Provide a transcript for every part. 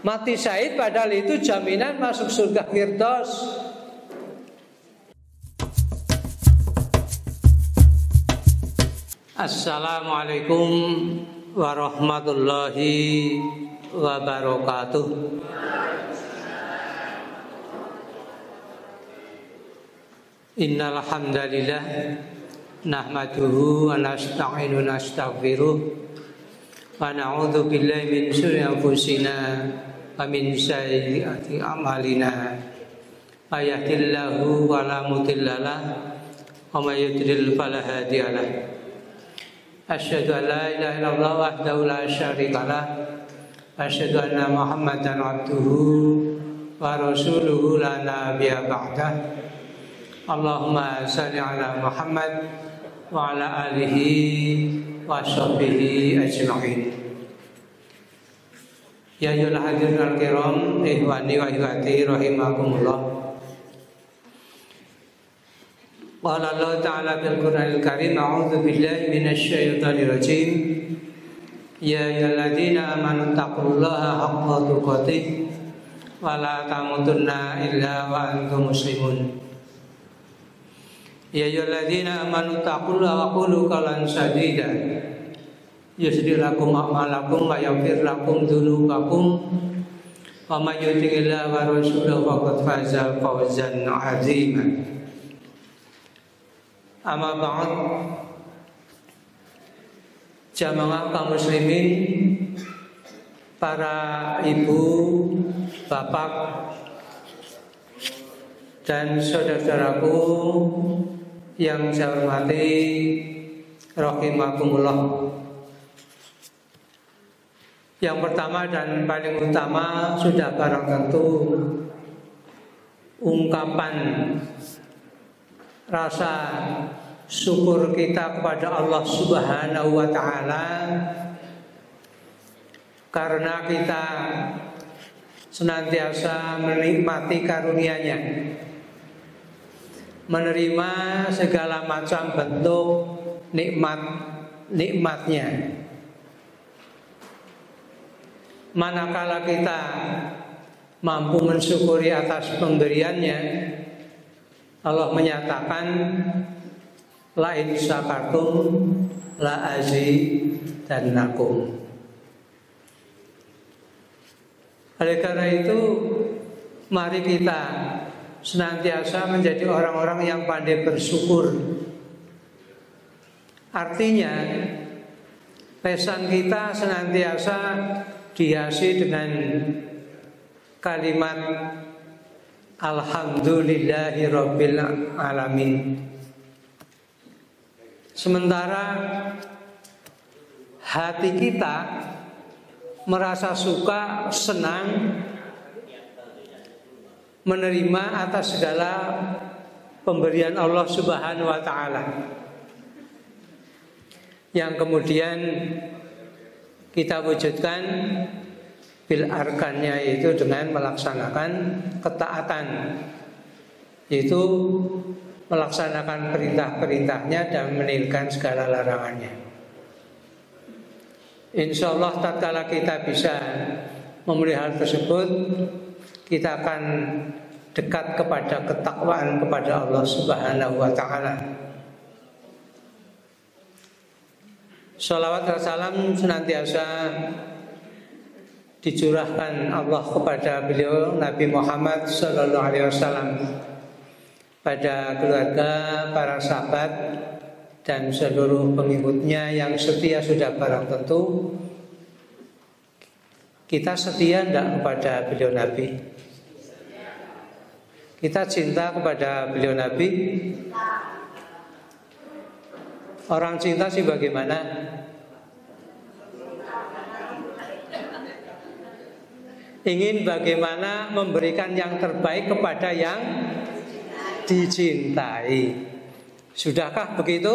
Mati syahid padahal itu jaminan masuk surga Firdaus. Assalamualaikum warahmatullahi wabarakatuh. Innal hamdalillah nahmaduhu wa nasta'inu wa nastaghfiruh wa na'udzu billahi min syururi anfusina wa min sayyiati a'malina. May yahdihillahu fala mudilla lahu wa may yudlil fala hadiya lahu. Asyhadu an la ilaha illallah wahdahu la syarika lahu wa asyhadu anna Muhammadan abduhu wa rasuluhu la nabiyya ba'dahu. Allahumma salli ala Muhammad wa ala alihi wa sahbihi ajma'in. Ya ayyuhal hadirin al-kiram, ikhwani wa akhwati rahimakumullah. Qala Allah Ta'ala bil Qur'anil Karim, a'udzu billahi minasy syaithanir rajim. Ya ayyuhalladzina amanu taqullaha haqqa tuqatih wa la tamutunna illa wa antum muslimun. Ya ayyuhalladzina amanu taqullaha wa qulu qawlan sadida yuslih lakum a'malakum wa yaghfir lakum dzunubakum wa may yuti'illaha wa rasulahu faqad faza fawzan 'azima. Amma ba'd, jamaah kaum muslimin, para ibu, bapak dan saudara-saudaraku yang saya hormati, rahimakumullah. Yang pertama dan paling utama sudah barang tentu ungkapan rasa syukur kita kepada Allah Subhanahu wa Ta'ala karena kita senantiasa menikmati karunia-Nya, menerima segala macam bentuk nikmat-nikmatnya. Manakala kita mampu mensyukuri atas pemberiannya, Allah menyatakan la in syakartum la azidannakum. Oleh karena itu, mari kita senantiasa menjadi orang-orang yang pandai bersyukur. Artinya, lisan kita senantiasa dihiasi dengan kalimat alhamdulillahi rabbil alamin. Sementara hati kita merasa suka, senang, menerima atas segala pemberian Allah Subhanahu wa Ta'ala, yang kemudian kita wujudkan bil arkannya, yaitu dengan melaksanakan ketaatan, yaitu melaksanakan perintah-perintahnya dan meninggalkan segala larangannya. Insya Allah tatkala kita bisa memenuhi hal tersebut, kita akan dekat kepada ketakwaan kepada Allah Subhanahu wa Ta'ala. Salawat dan salam senantiasa dicurahkan Allah kepada beliau Nabi Muhammad sallallahu alaihi wasallam, pada keluarga, para sahabat dan seluruh pengikutnya yang setia. Sudah barang tentu kita setia tidak kepada beliau Nabi? Kita cinta kepada beliau Nabi? Orang cinta sih bagaimana? Ingin bagaimana memberikan yang terbaik kepada yang dicintai. Sudahkah begitu?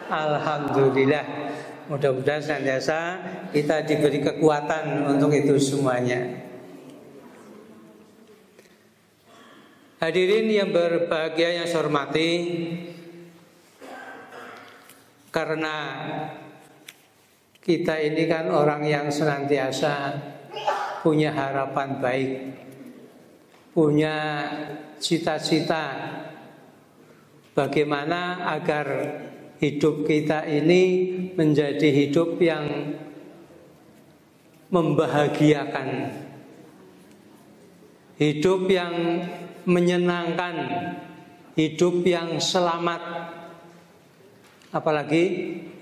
Alhamdulillah. Mudah-mudahan senantiasa kita diberi kekuatan untuk itu semuanya. Hadirin yang berbahagia yang saya hormati, karena kita ini kan orang yang senantiasa punya harapan baik, punya cita-cita bagaimana agar hidup kita ini menjadi hidup yang membahagiakan, hidup yang menyenangkan, hidup yang selamat. Apalagi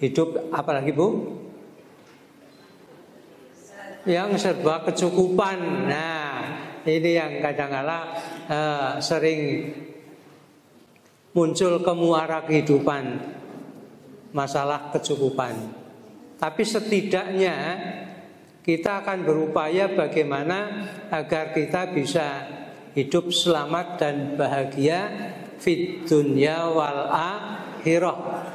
hidup, apalagi Bu? Yang serba kecukupan. Nah, ini yang kadang-kala sering muncul kemuara kehidupan, masalah kecukupan. Tapi setidaknya kita akan berupaya bagaimana agar kita bisa hidup selamat dan bahagia fid dunya wal akhirah.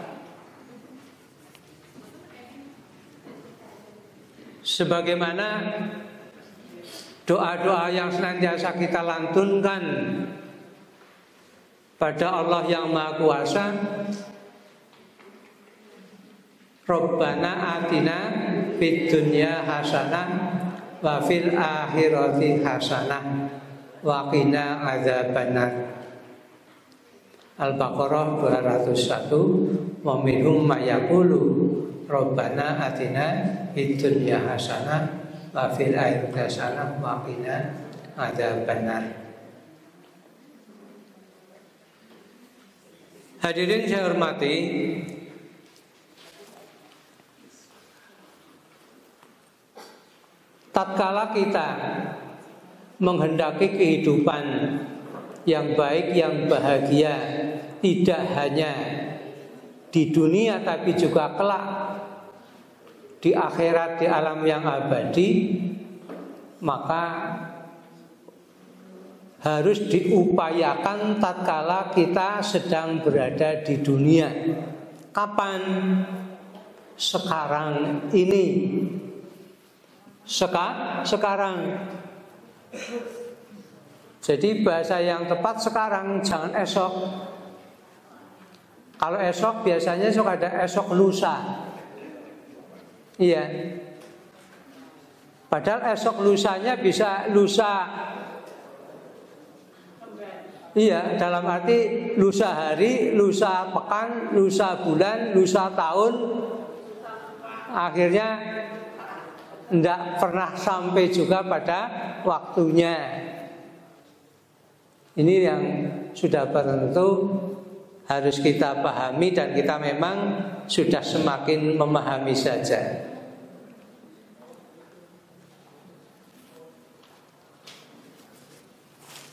Sebagaimana doa-doa yang senantiasa kita lantunkan pada Allah yang Maha Kuasa, Rabbana atina fid dunya hasanah wa fil akhirati hasanah wa qina adzabannar. Al-Baqarah 201. Wa minhum may yaqulu Rabbana atina fid dunya hasanah wa fil akhirati hasanah wa qina adzabannar. Hadirin saya hormati, tatkala kita menghendaki kehidupan yang baik, yang bahagia, tidak hanya di dunia tapi juga kelak di akhirat, di alam yang abadi, maka harus diupayakan tatkala kita sedang berada di dunia. Kapan? Sekarang ini. Sekarang. Jadi bahasa yang tepat sekarang, jangan esok. Kalau esok biasanya suka ada esok lusa. Iya. Padahal esok lusanya bisa lusa. Iya, dalam arti lusa hari, lusa pekan, lusa bulan, lusa tahun. Akhirnya tidak pernah sampai juga pada waktunya. Ini yang sudah tentu harus kita pahami, dan kita memang sudah semakin memahami saja.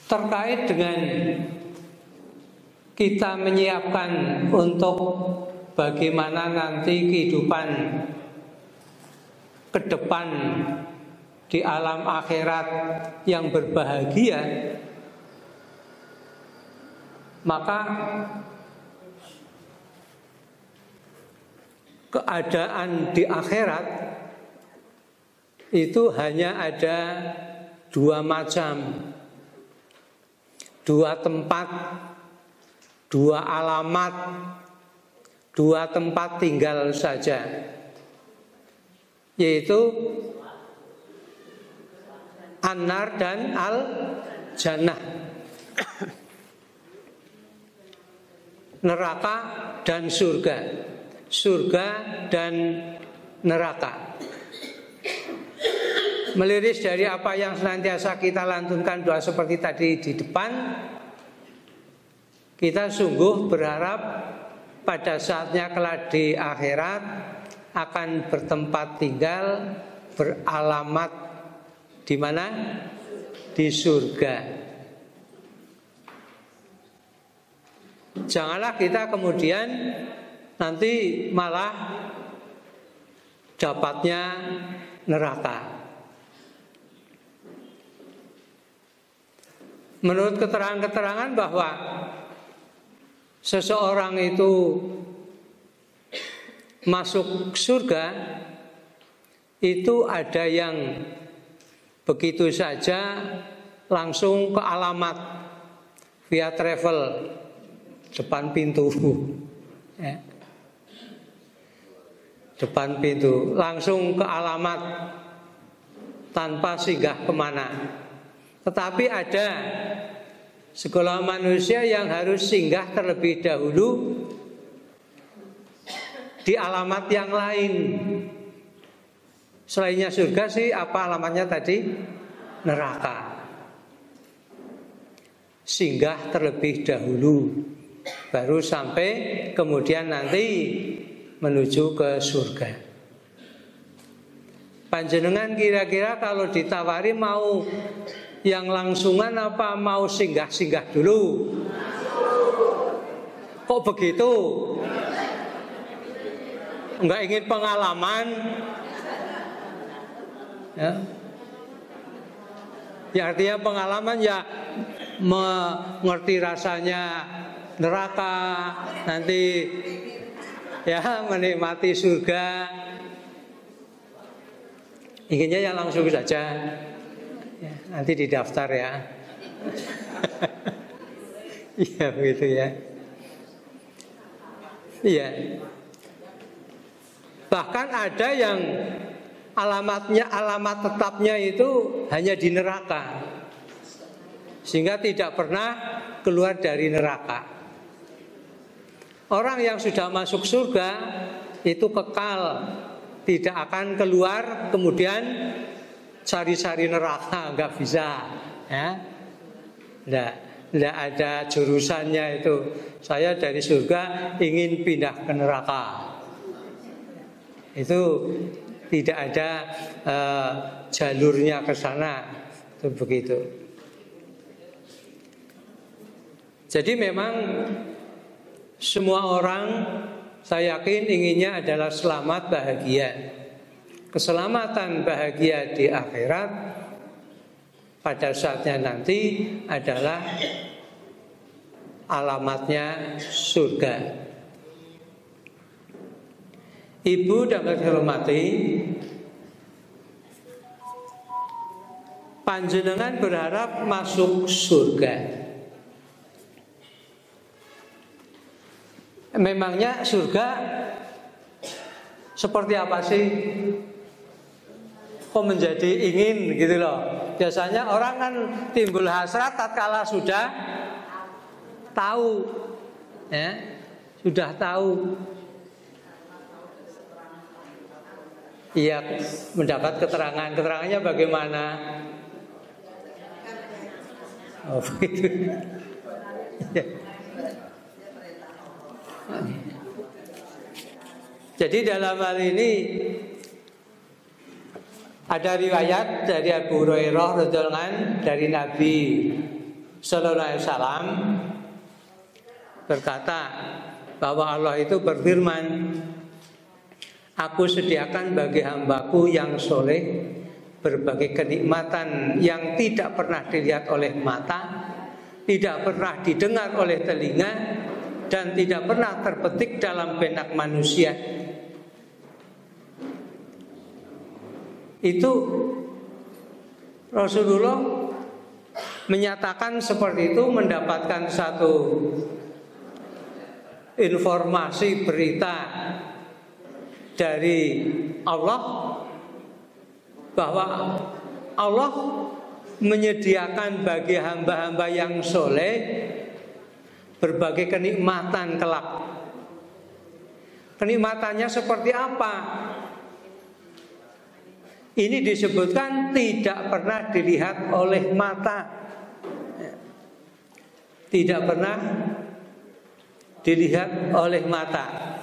Terkait dengan kita menyiapkan untuk bagaimana nanti kehidupan ke depan di alam akhirat yang berbahagia, maka keadaan di akhirat itu hanya ada dua macam, dua tempat, dua alamat, dua tempat tinggal saja, yaitu An-Nar dan Al-Jannah, neraka dan surga, surga dan neraka. Meliris dari apa yang senantiasa kita lantunkan doa seperti tadi di depan, kita sungguh berharap pada saatnya kelak di akhirat akan bertempat tinggal, beralamat di mana? Di surga. Janganlah kita kemudian nanti malah dapatnya neraka. Menurut keterangan-keterangan bahwa seseorang itu masuk surga, itu ada yang begitu saja langsung ke alamat via travel depan pintu, ya. Depan pintu langsung ke alamat. tanpa singgah kemana. Tetapi ada segala manusia yang harus singgah terlebih dahulu di alamat yang lain. Selainnya surga sih apa alamatnya tadi? Neraka. Singgah terlebih dahulu, baru sampai kemudian nanti menuju ke surga. Panjenengan kira-kira kalau ditawari mau yang langsungan apa mau singgah-singgah dulu? Kok begitu? Enggak ingin pengalaman? Ya artinya pengalaman ya mengerti rasanya neraka, nanti ya menikmati surga. Inginnya ya langsung saja ya, nanti didaftar ya. Iya begitu ya. Iya. Bahkan ada yang alamat tetapnya itu hanya di neraka, sehingga tidak pernah keluar dari neraka. Orang yang sudah masuk surga itu kekal, tidak akan keluar kemudian cari-cari neraka, nggak bisa, ya. Nggak ada jurusannya itu. Saya dari surga ingin pindah ke neraka. Itu tidak ada jalurnya ke sana, itu begitu. Jadi memang semua orang saya yakin inginnya adalah selamat bahagia. Keselamatan bahagia di akhirat pada saatnya nanti adalah alamatnya surga. Ibu dan bapak hormati, panjenengan berharap masuk surga. Memangnya surga seperti apa sih? Kok menjadi ingin gitu loh. Biasanya orang kan timbul hasrat tatkala sudah tahu, ya, sudah tahu. Iya, mendapat keterangannya bagaimana? Oh begitu. Jadi dalam hal ini ada riwayat dari Abu Hurairah radhiyallahu anhu dari Nabi sallallahu alaihi wasallam berkata bahwa Allah itu berfirman, Aku sediakan bagi hambaku yang soleh berbagai kenikmatan yang tidak pernah dilihat oleh mata, tidak pernah didengar oleh telinga, dan tidak pernah terbetik dalam benak manusia. Itu Rasulullah menyatakan seperti itu, mendapatkan satu informasi berita dari Allah bahwa Allah menyediakan bagi hamba-hamba yang soleh berbagai kenikmatan kelak. Kenikmatannya seperti apa? Ini disebutkan tidak pernah dilihat oleh mata, tidak pernah dilihat oleh mata.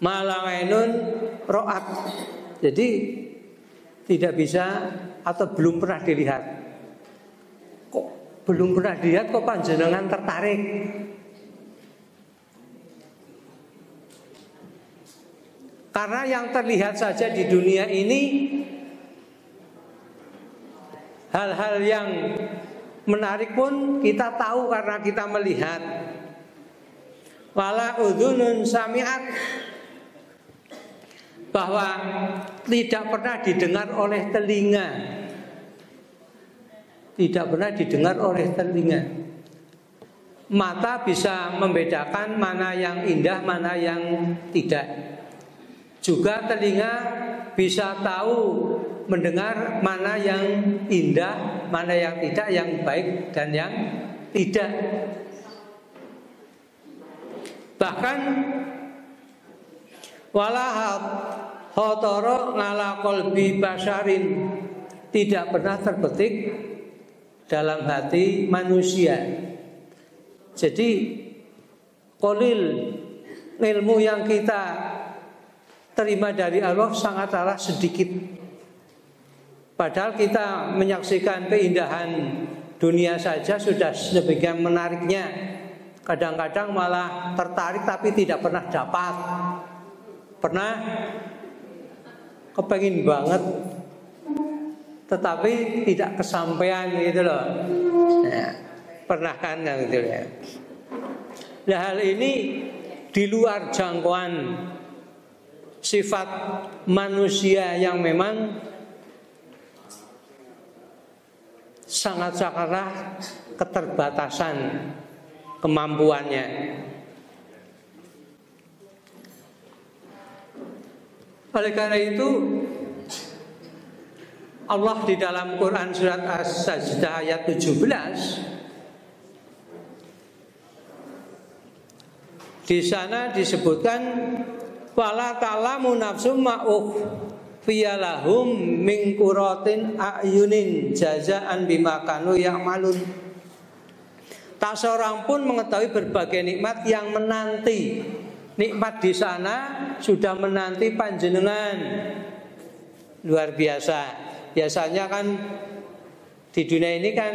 Malawainun ro'at, jadi tidak bisa atau belum pernah dilihat. Kok belum pernah dilihat, kok panjenengan tertarik? Karena yang terlihat saja di dunia ini hal-hal yang menarik pun kita tahu karena kita melihat. Wala udhunun sami'at, bahwa tidak pernah didengar oleh telinga. Tidak pernah didengar oleh telinga. Mata bisa membedakan mana yang indah, mana yang tidak. Juga telinga bisa tahu mendengar mana yang indah, mana yang tidak, yang baik dan yang tidak. Bahkan walahat khotoro ngala qalbi basharin, tidak pernah terbetik dalam hati manusia. Jadi qalil ilmu yang kita terima dari Allah sangatlah sedikit. Padahal kita menyaksikan keindahan dunia saja sudah sedemikian menariknya. Kadang-kadang malah tertarik tapi tidak pernah dapat. Pernah kepengin banget tetapi tidak kesampaian gitu loh. Nah, pernah kan gitu ya. Nah, hal ini di luar jangkauan sifat manusia yang memang sangat-sangatlah keterbatasan kemampuannya. Oleh karena itu Allah di dalam Quran surat As-Sajdah ayat 17 di sana disebutkan wala ta'lamu nafsum ma'uh fiyalahum min quratin ayunin jazaan bima kanu ya'malun. Tak seorang pun mengetahui berbagai nikmat yang menanti. Nikmat di sana sudah menanti panjenengan. Luar biasa. Biasanya kan di dunia ini kan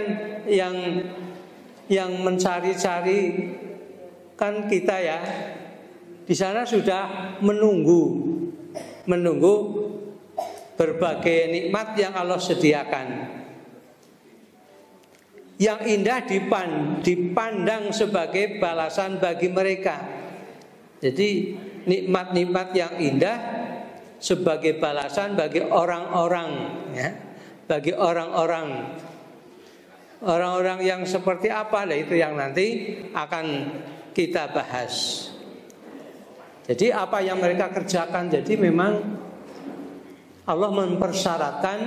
yang mencari-cari kan kita ya. Di sana sudah menunggu berbagai nikmat yang Allah sediakan. Yang indah dipandang sebagai balasan bagi mereka. Jadi nikmat-nikmat yang indah sebagai balasan bagi orang-orang ya. Bagi orang-orang yang seperti apa lah itu yang nanti akan kita bahas. Jadi apa yang mereka kerjakan, jadi memang Allah mempersyaratkan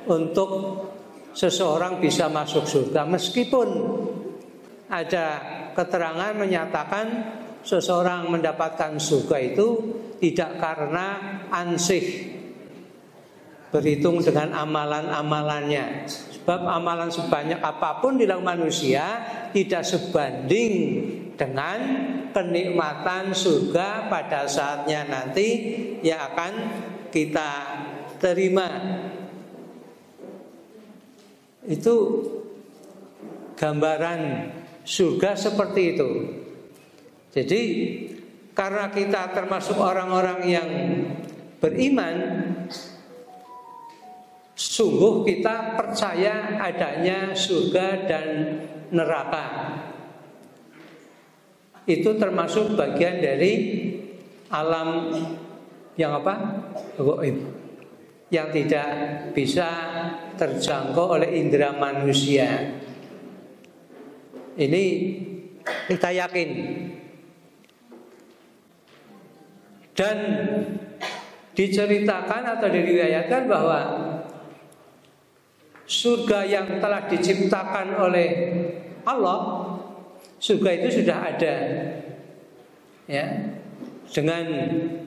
untuk seseorang bisa masuk surga. Meskipun ada keterangan menyatakan seseorang mendapatkan surga itu tidak karena ansih, berhitung dengan amalan-amalannya. Sebab amalan sebanyak apapun di dalam manusia tidak sebanding dengan kenikmatan surga pada saatnya nanti yang akan kita terima. Itu gambaran surga seperti itu. Jadi karena kita termasuk orang-orang yang beriman, sungguh kita percaya adanya surga dan neraka. Itu termasuk bagian dari alam yang apa? Gaib, yang tidak bisa terjangkau oleh indera manusia. Ini kita yakin. Dan diceritakan atau diriwayatkan bahwa surga yang telah diciptakan oleh Allah, surga itu sudah ada, ya, dengan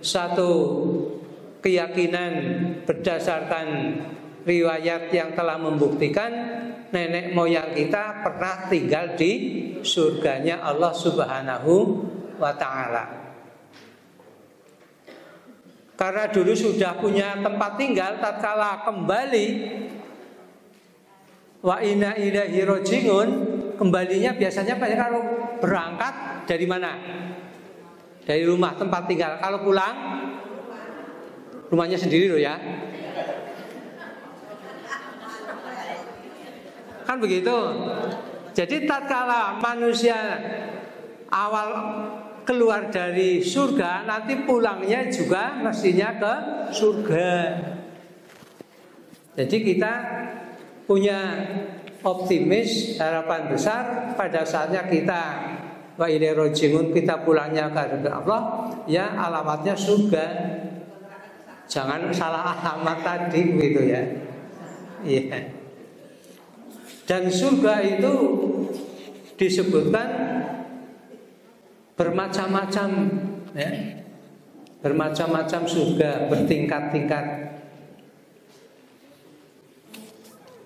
satu keyakinan berdasarkan riwayat yang telah membuktikan nenek moyang kita pernah tinggal di surganya Allah Subhanahu wa Ta'ala. Karena dulu sudah punya tempat tinggal, tatkala kembali wa inna ilaihi raji'un, kembalinya biasanya kalau berangkat dari mana? Dari rumah tempat tinggal. Kalau pulang rumahnya sendiri loh ya. Kan begitu. Jadi tatkala manusia awal keluar dari surga, nanti pulangnya juga mestinya ke surga. Jadi kita punya optimis, harapan besar pada saatnya kita wa ilaihi raji'un, kita pulangnya ke Allah, ya alamatnya surga. Jangan salah alamat tadi gitu ya. Iya. Dan surga itu disebutkan bermacam-macam ya. Bermacam-macam surga, bertingkat-tingkat.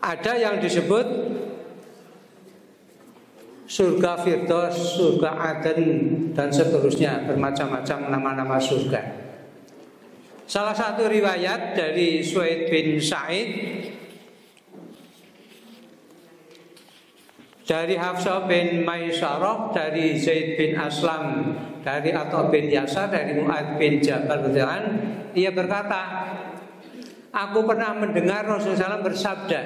Ada yang disebut surga Firdaus, surga Aden, dan seterusnya, bermacam-macam nama-nama surga. Salah satu riwayat dari Suaid bin Sa'id, dari Hafsah bin Maisarah, dari Zaid bin Aslam, dari Atha bin Yasar, dari Mu'ad bin Jabal radhiyallahu anhu, ia berkata, aku pernah mendengar Rasulullah SAW bersabda,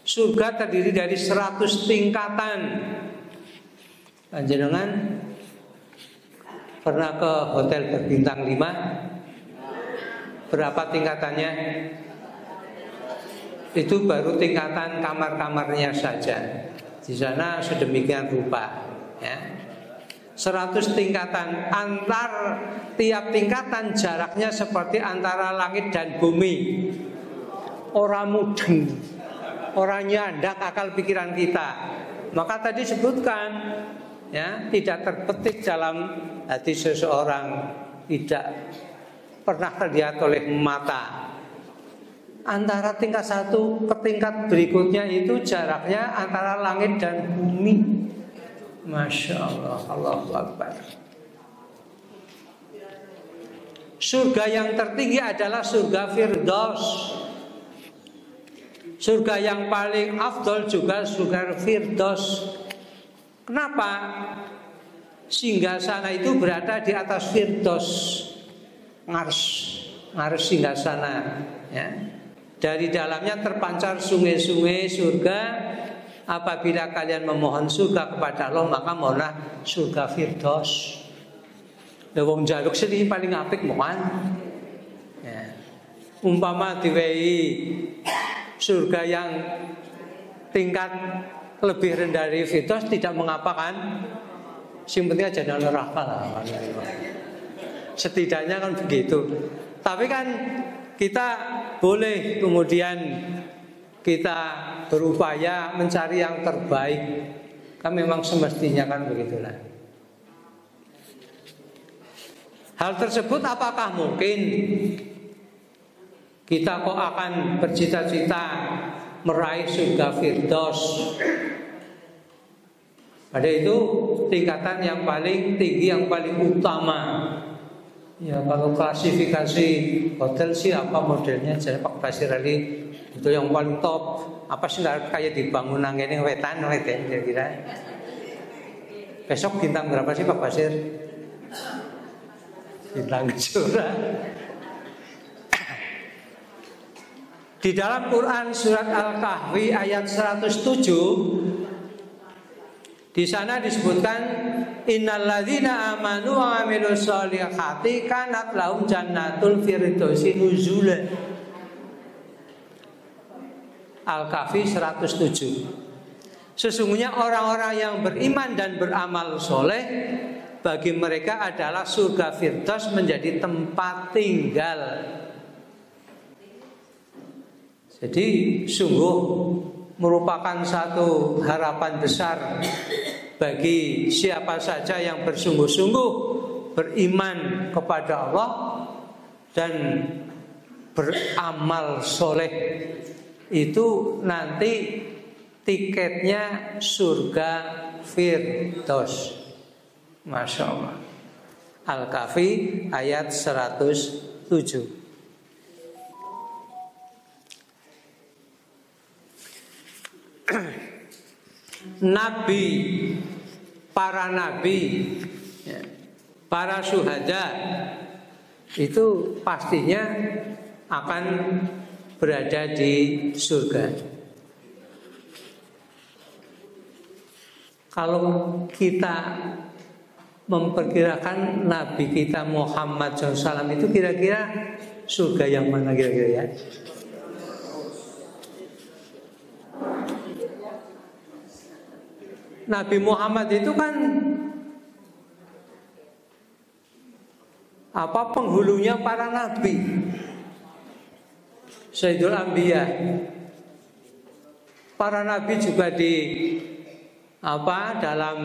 surga terdiri dari 100 tingkatan. Panjenengan pernah ke hotel berbintang 5? Berapa tingkatannya? Itu baru tingkatan kamar-kamarnya saja. Di sana sedemikian rupa ya. 100 tingkatan, antar tiap tingkatan jaraknya seperti antara langit dan bumi. Orang mudeng, orang nyandak akal pikiran kita. Maka tadi sebutkan ya, tidak terpetik dalam hati seseorang, tidak pernah terlihat oleh mata. Antara tingkat satu ke tingkat berikutnya itu jaraknya antara langit dan bumi. Masya Allah, Allahu Akbar. Surga yang tertinggi adalah surga Firdaus. Surga yang paling afdol juga surga Firdaus. Kenapa? Singgasana itu berada di atas Firdaus. Ngars singgasana ya. Dari dalamnya terpancar sungai-sungai surga. Apabila kalian memohon surga kepada Allah, maka mohonlah surga Firdaus. Wong jaluk sedih paling apik mohon ya. Umpama diwehi surga yang tingkat lebih rendah dari Firdaus, tidak mengapa kan? Sing penting aja jangan neraka lah. Setidaknya kan begitu. Tapi kan kita boleh kemudian kita berupaya mencari yang terbaik. Kan memang semestinya kan begitulah. Hal tersebut apakah mungkin kita kok akan bercita-cita meraih surga Firdaus? Pada itu tingkatan yang paling tinggi, yang paling utama. Ya kalau klasifikasi hotel sih apa modelnya? Jadi Pak Basir Ali itu yang paling top. Apa sih nggak kayak dibangun ini wetan kira-kira? Besok bintang berapa sih Pak Basir? Bintang surah. Di dalam Quran surat Al-Kahfi ayat 107, di sana disebutkan innalladzina amanu wa amilus solihati kanat lahum jannatul firdausi nuzula. Al-Kahfi 107. Sesungguhnya orang-orang yang beriman dan beramal soleh, bagi mereka adalah surga Firdaus menjadi tempat tinggal. Jadi sungguh merupakan satu harapan besar bagi siapa saja yang bersungguh-sungguh beriman kepada Allah dan beramal soleh. Itu nanti tiketnya surga Firdaus. Masya Allah. Al-Kahfi ayat 107. Nabi, para nabi, para syuhada itu pastinya akan berada di surga. Kalau kita memperkirakan Nabi kita Muhammad SAW itu kira-kira surga yang mana kira-kira ya? Nabi Muhammad itu kan penghulunya para nabi. Sayyidul Anbiya. Para nabi juga dalam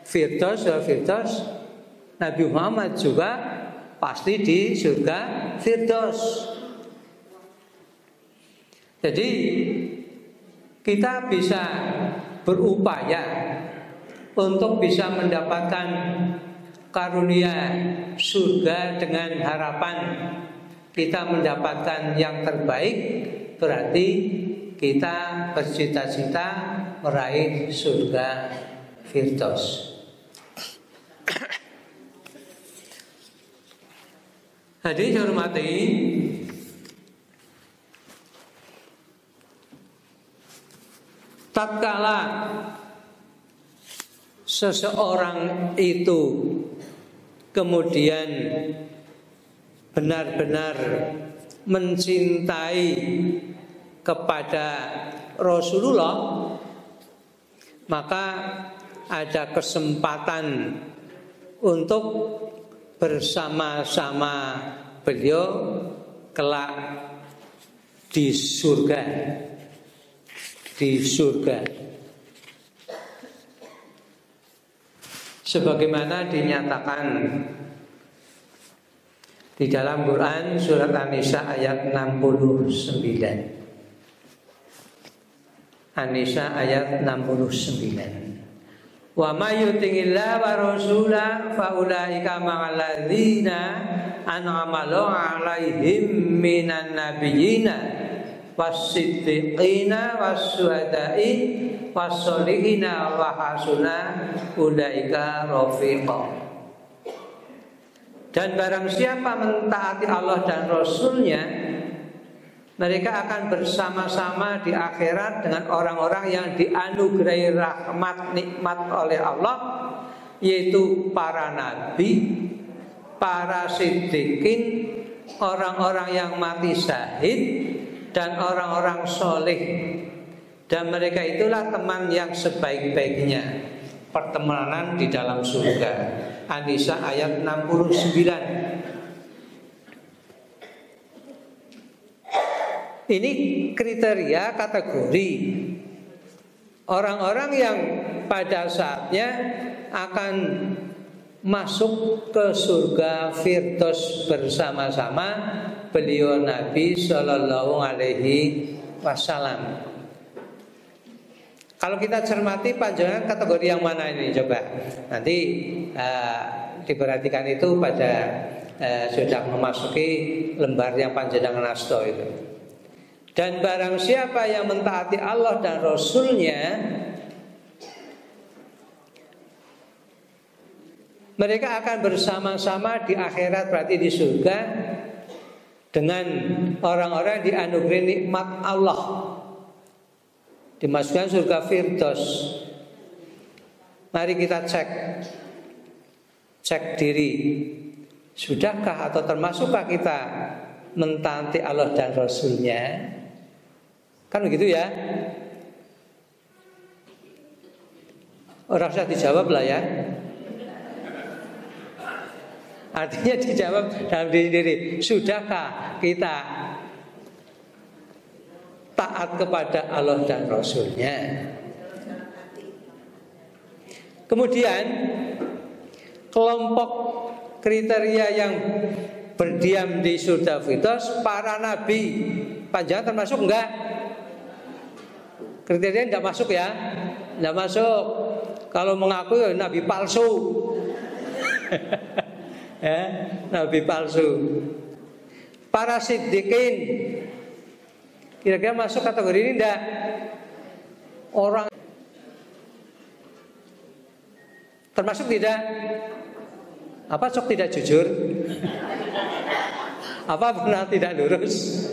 Firdaus. Nabi Muhammad juga pasti di surga Firdaus. Jadi kita bisa berupaya untuk bisa mendapatkan karunia surga dengan harapan kita mendapatkan yang terbaik. Berarti kita bercita-cita meraih surga Firdaus. Hadirin hormati, tatkala seseorang itu kemudian benar-benar mencintai kepada Rasulullah, maka ada kesempatan untuk bersama-sama beliau kelak di surga. Sebagaimana dinyatakan di dalam Quran surat An-Nisa ayat 69. An-Nisa ayat 69. Wa may yuti'illah wa rasulah fa ulaika ma'al ladzina an'ama Allahu 'alaihim minan nabiyyina was-siddiqina was-syuhada'i was-sholihina wa hasuna ulaika rafiqa. Dan barang siapa mentaati Allah dan Rasulnya, mereka akan bersama-sama di akhirat dengan orang-orang yang dianugerahi rahmat nikmat oleh Allah, yaitu para nabi, para siddiqin, orang-orang yang mati syahid, dan orang-orang soleh. Dan mereka itulah teman yang sebaik-baiknya, pertemanan di dalam surga. An-Nisa ayat 69. Ini kriteria kategori orang-orang yang pada saatnya akan masuk ke surga Firdaus bersama-sama beliau Nabi Shallallahu Alaihi Wasallam. Kalau kita cermati panjangan kategori yang mana ini, coba nanti diperhatikan itu pada sudah memasuki lembar yang panjenengan asto itu. Dan barang siapa yang mentaati Allah dan Rasulnya, mereka akan bersama-sama di akhirat, berarti di surga, dengan orang-orang dianugerahi nikmat Allah, dimasukkan surga Firdaus. Mari kita cek diri, sudahkah atau termasukkah kita mentaati Allah dan Rasulnya? Kan begitu ya? Orang usah dijawab lah ya. Artinya dijawab dalam diri sendiri, sudahkah kita taat kepada Allah dan Rasulnya? Kemudian kelompok kriteria yang berdiam di surga Firdaus, para nabi. Panjangan termasuk enggak? Kriteria enggak masuk ya? Enggak masuk. Kalau mengaku ya nabi palsu. Ya, nabi palsu. Para siddiqin, kira-kira masuk kategori ini enggak? Orang termasuk tidak? Apa sok tidak jujur? Apa benar tidak lurus?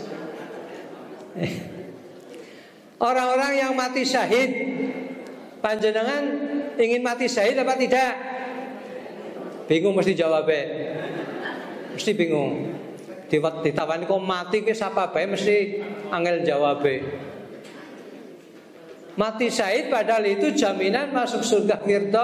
Orang-orang yang mati syahid, panjenengan ingin mati syahid apa tidak? Bingung mesti jawabnya. Mesti bingung. Ditawani kok mati ke sapa bae mesti angel jawabnya. Mati syahid padahal itu jaminan masuk surga Firdaus.